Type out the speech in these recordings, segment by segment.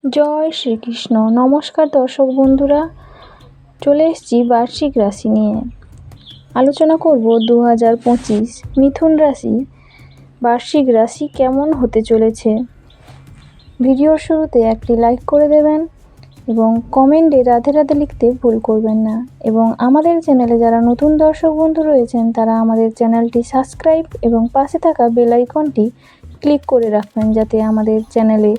জয় শ্রীকৃষ্ণ। নমস্কার দর্শক বন্ধুরা, চলে এসেছি বার্ষিক রাশি নিয়ে। আলোচনা করব 2025 মিথুন রাশি বার্ষিক রাশি কেমন হতে চলেছে। ভিডিওর শুরুতে একটি লাইক করে দেবেন এবং কমেন্টে রাধে রাধে লিখতে ভুল করবেন না। এবং আমাদের চ্যানেলে যারা নতুন দর্শক বন্ধু রয়েছেন তারা আমাদের চ্যানেলটি সাবস্ক্রাইব এবং পাশে থাকা বেল আইকনটি ক্লিক করে রাখবেন, যাতে আমাদের চ্যানেলে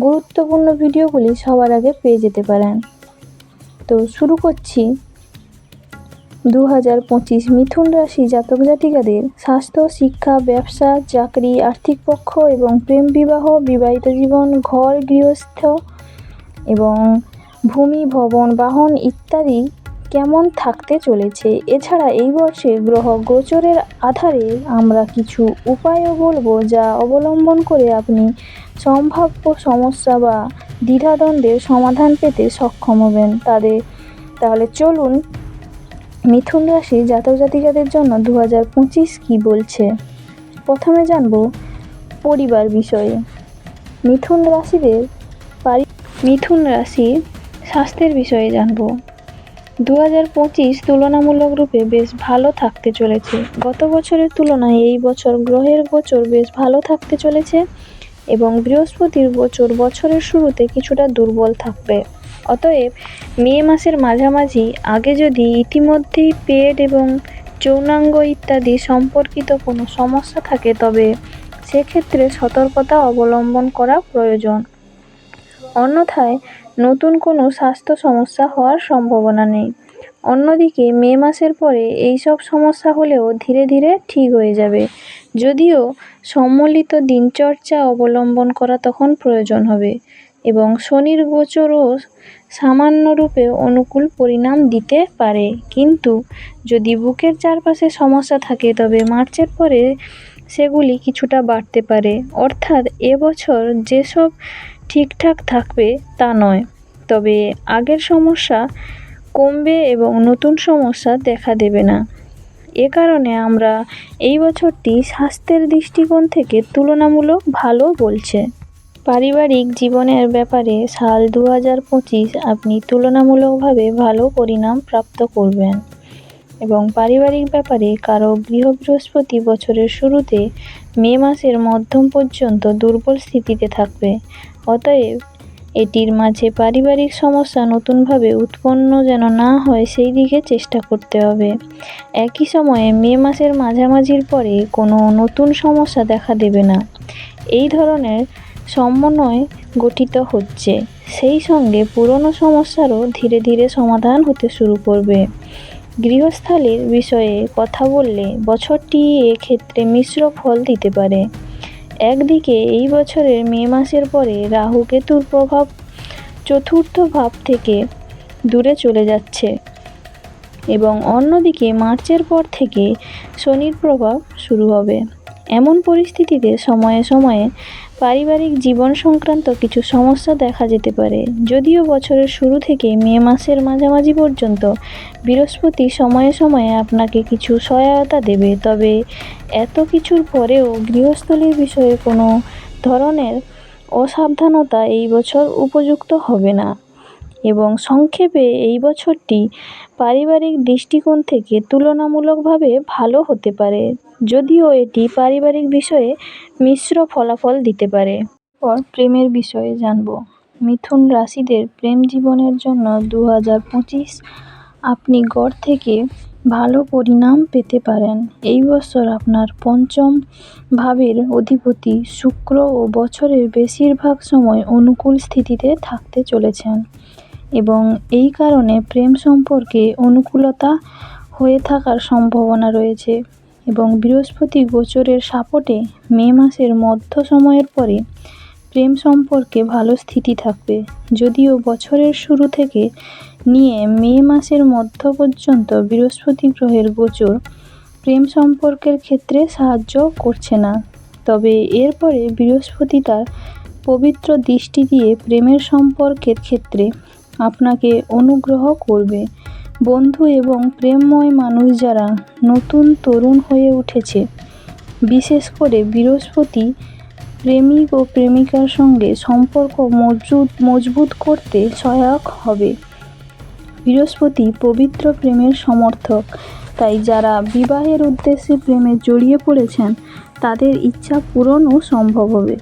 গুরুত্বপূর্ণ ভিডিওগুলি সবার আগে পেয়ে যেতে পারেন। তো শুরু করছি। 2025 মিথুন রাশি জাতক জাতিকাদের স্বাস্থ্য, শিক্ষা, ব্যবসা, চাকরি, আর্থিক পক্ষ এবং প্রেম, বিবাহ, বিবাহিত জীবন, ঘর গৃহস্থ এবং ভূমি, ভবন, বাহন ইত্যাদি কেমন থাকতে চলেছে। এছাড়া এই বর্ষে গ্রহ গোচরের আধারে আমরা কিছু উপায়ও বলবো, যা অবলম্বন করে আপনি সম্ভাব্য সমস্যা বা দ্বিধাদ্বন্দ্বের সমাধান পেতে সক্ষম হবেন। তাহলে চলুন মিথুন রাশি জাতক জাতিকাদের জন্য 2025 কী বলছে। প্রথমে জানব পরিবার বিষয়ে। মিথুন রাশির স্বাস্থ্যের বিষয়ে জানব। 2025 তুলনামূলক রূপে বেশ ভালো থাকতে চলেছে। গত বছরের তুলনায় এই বছর গ্রহের গোচর বেশ ভালো থাকতে চলেছে এবং বৃহস্পতির গোচর বছরের শুরুতে কিছুটা দুর্বল থাকবে। অতএব মে মাসের মাঝামাঝি আগে যদি ইতিমধ্যেই পেট এবং যৌনাঙ্গ ইত্যাদি সম্পর্কিত কোনো সমস্যা থাকে, তবে সেক্ষেত্রে সতর্কতা অবলম্বন করা প্রয়োজন। অন্যথায় নতুন কোনো স্বাস্থ্য সমস্যা হওয়ার সম্ভাবনা নেই। অন্যদিকে মে মাসের পরে এইসব সমস্যা হলেও ধীরে ধীরে ঠিক হয়ে যাবে, যদিও সম্মিলিত দিনচর্যা অবলম্বন করা তখন প্রয়োজন হবে। এবং শনির গোচরও সামান্যরূপে অনুকূল পরিণাম দিতে পারে, কিন্তু যদি বুকের চারপাশে সমস্যা থাকে তবে মার্চের পরে সেগুলি কিছুটা বাড়তে পারে। অর্থাৎ এবছর যেসব ঠিকঠাক থাকবে তা নয়, তবে আগের সমস্যা কমবে এবং নতুন সমস্যা দেখা দেবে না। এ কারণে আমরা এই বছরটি স্বাস্থ্যের দৃষ্টিকোণ থেকে তুলনামূলক ভালো বলছে। পারিবারিক জীবনের ব্যাপারে সাল 2025 আপনি তুলনামূলকভাবে ভালো পরিণাম প্রাপ্ত করবেন এবং পারিবারিক ব্যাপারে কারো গৃহ বৃহস্পতি বছরের শুরুতে মে মাসের মধ্যম পর্যন্ত দুর্বল স্থিতিতে থাকবে। অতএব এটির মাঝে পারিবারিক সমস্যা নতুনভাবে উৎপন্ন যেন না হয় সেই দিকে চেষ্টা করতে হবে। একই সময়ে মে মাসের মাঝামাঝির পরে কোনো নতুন সমস্যা দেখা দেবে না। এই ধরনের সমন্বয় গঠিত হচ্ছে, সেই সঙ্গে পুরনো সমস্যারও ধীরে ধীরে সমাধান হতে শুরু করবে। গৃহস্থালির বিষয়ে কথা বললে বছরটি এক্ষেত্রে মিশ্র ফল দিতে পারে। একদিকে এই বছরের মে মাসের পরে রাহু কেতুর প্রভাব চতুর্থ ভাব থেকে দূরে চলে যাচ্ছে এবং অন্যদিকে মার্চের পর থেকে শনির প্রভাব শুরু হবে। এমন পরিস্থিতিতে সময়ে সময়ে পারিবারিক জীবন সংক্রান্ত কিছু সমস্যা দেখা যেতে পারে। যদিও বছরের শুরু থেকে মে মাসের মাঝামাঝি পর্যন্ত বৃহস্পতি সময়ে সময়ে আপনাকে কিছু সহায়তা দেবে, তবে এত কিছুর পরেও গৃহস্থলীর বিষয়ে কোনো ধরনের অসাবধানতা এই বছর উপযুক্ত হবে না। এবং সংক্ষেপে এই বছরটি পারিবারিক দৃষ্টিকোণ থেকে তুলনামূলকভাবে ভালো হতে পারে, যদিও এটি পারিবারিক বিষয়ে মিশ্র ফলাফল দিতে পারে। এরপর প্রেমের বিষয়ে জানব। মিথুন রাশিদের প্রেম জীবনের জন্য 2025 আপনি গড় থেকে ভালো পরিণাম পেতে পারেন। এই বছর আপনার পঞ্চম ভাবের অধিপতি শুক্র ও বছরের বেশিরভাগ সময় অনুকূল স্থিতিতে থাকতে চলেছেন এবং এই কারণে প্রেম সম্পর্কে অনুকূলতা হয়ে থাকার সম্ভাবনা রয়েছে। এবং বৃহস্পতি গোচরের সাপোর্টে মে মাসের মধ্য সময়ের পরে প্রেম সম্পর্কে ভালো স্থিতি থাকবে, যদিও বছরের শুরু থেকে নিয়ে মে মাসের মধ্য পর্যন্ত বৃহস্পতি গ্রহের গোচর প্রেম সম্পর্কের ক্ষেত্রে সাহায্য করছে না। তবে এরপরে বৃহস্পতি তার পবিত্র দৃষ্টি দিয়ে প্রেমের সম্পর্কের ক্ষেত্রে আপনাকে অনুগ্রহ করবে। বন্ধু এবং প্রেমময় মানুষ যারা নতুন তরুণ হয়ে উঠেছে, বিশেষ করে বৃহস্পতি প্রেমিক ও প্রেমিকার সঙ্গে সম্পর্ক মজবুত করতে সহায়ক হবে। বৃহস্পতি পবিত্র প্রেমের সমর্থক, তাই যারা বিবাহের উদ্দেশ্যে প্রেমে জড়িয়ে পড়েছেন তাদের ইচ্ছা পূরণও সম্ভব হবে।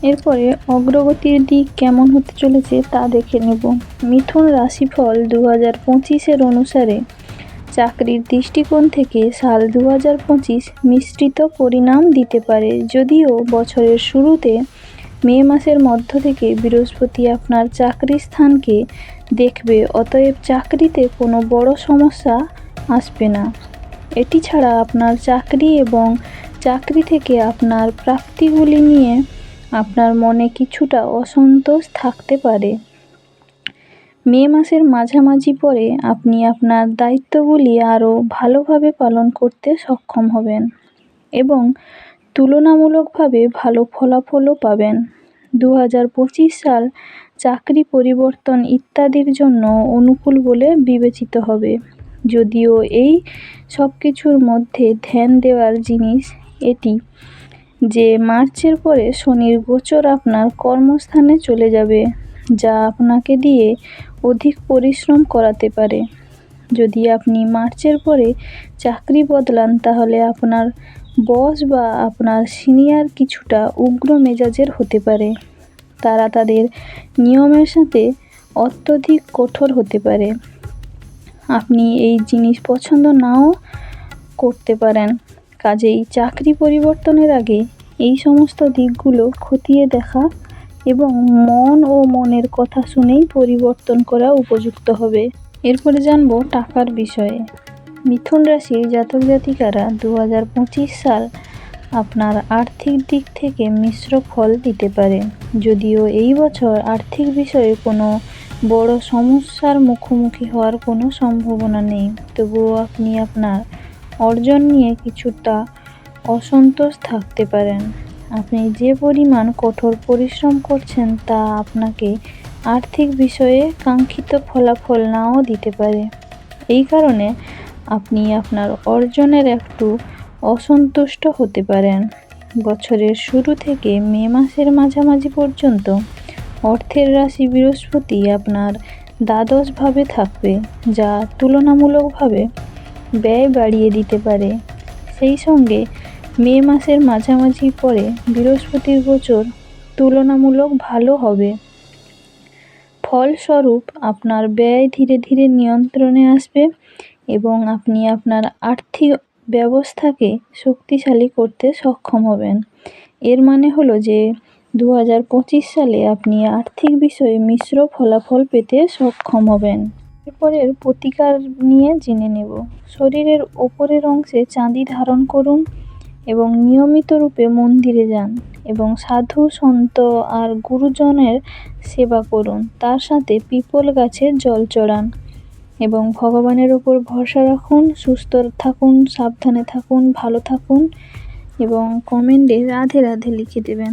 এরপরে অগ্রগতির দিক কেমন হতে চলেছে তা দেখে নেব। মিথুন রাশিফল 2025 অনুসারে চাকরির দৃষ্টিকোণ থেকে সাল 2025 মিশ্রিত পরিণাম দিতে পারে। যদিও বছরের শুরুতে মে মাসের মধ্য থেকে বৃহস্পতি আপনার চাকরির স্থানকে দেখবে, অতএব চাকরিতে কোনো বড় সমস্যা আসবে না। এটি ছাড়া আপনার চাকরি এবং চাকরি থেকে আপনার প্রাপ্তিগুলি নিয়ে আপনার মনে কিছুটা অসন্তোষ থাকতে পারে। মে মাসের মাঝামাঝি পরে আপনি আপনার দায়িত্বগুলি আরও ভালোভাবে পালন করতে সক্ষম হবেন এবং তুলনামূলকভাবে ভালো ফলাফলও পাবেন। 2025 সাল চাকরি পরিবর্তন ইত্যাদির জন্য অনুকূল বলে বিবেচিত হবে। যদিও এই সব কিছুর মধ্যে ধ্যান দেওয়ার জিনিস এটি যে মার্চের পরে শনির গোচর আপনার কর্মস্থানে চলে যাবে, যা আপনাকে দিয়ে অধিক পরিশ্রম করাতে পারে। যদি আপনি মার্চের পরে চাকরি বদলান তাহলে আপনার বস বা আপনার সিনিয়র কিছুটা উগ্র মেজাজের হতে পারে। তারা তাদের নিয়মের সাথে অত্যধিক কঠোর হতে পারে। আপনি এই জিনিস পছন্দ নাও করতে পারেন। কাজেই চাকরি পরিবর্তনের আগে এই সমস্ত দিকগুলো খতিয়ে দেখা এবং মন ও মনের কথা শুনেই পরিবর্তন করা উপযুক্ত হবে। এরপরে জানব টাকার বিষয়ে। মিথুন রাশির জাতক জাতিকারা 2025 সাল আপনার আর্থিক দিক থেকে মিশ্র ফল দিতে পারে। যদিও এই বছর আর্থিক বিষয়ে কোনো বড় সমস্যার মুখোমুখি হওয়ার কোনো সম্ভাবনা নেই, তবুও আপনি আপনার অর্জন নিয়ে কিছুটা অসন্তোষ থাকতে পারেন। আপনি যে পরিমাণ কঠোর পরিশ্রম করছেন তা আপনাকে আর্থিক বিষয়ে কাঙ্ক্ষিত ফলাফল নাও দিতে পারে। এই কারণে আপনি আপনার অর্জনের একটু অসন্তুষ্ট হতে পারেন। বছরের শুরু থেকে মে মাসের মাঝামাঝি পর্যন্ত অর্থের রাশি বৃহস্পতি আপনার দ্বাদশভাবে থাকবে, যা তুলনামূলকভাবে ব্যয় বাড়িয়ে দিতে পারে। সেই সঙ্গে মে মাসের মাঝামাঝি পরে বৃহস্পতির গোচর তুলনামূলক ভালো হবে। ফলস্বরূপ আপনার ব্যয় ধীরে ধীরে নিয়ন্ত্রণে আসবে এবং আপনি আপনার আর্থিক ব্যবস্থাকে শক্তিশালী করতে সক্ষম হবেন। এর মানে হলো যে 2025 সালে আপনি আর্থিক বিষয়ে মিশ্র ফলাফল পেতে সক্ষম হবেন। এরপরের প্রতিকার নিয়ে জেনে নেব। শরীরের ওপরের অংশে চাঁদি ধারণ করুন এবং নিয়মিত রূপে মন্দিরে যান এবং সাধু সন্ত আর গুরুজনের সেবা করুন। তার সাথে পিপল গাছে জল চড়ান এবং ভগবানের ওপর ভরসা রাখুন। সুস্থ থাকুন, সাবধানে থাকুন, ভালো থাকুন এবং কমেন্টে রাধে রাধে লিখে দেবেন।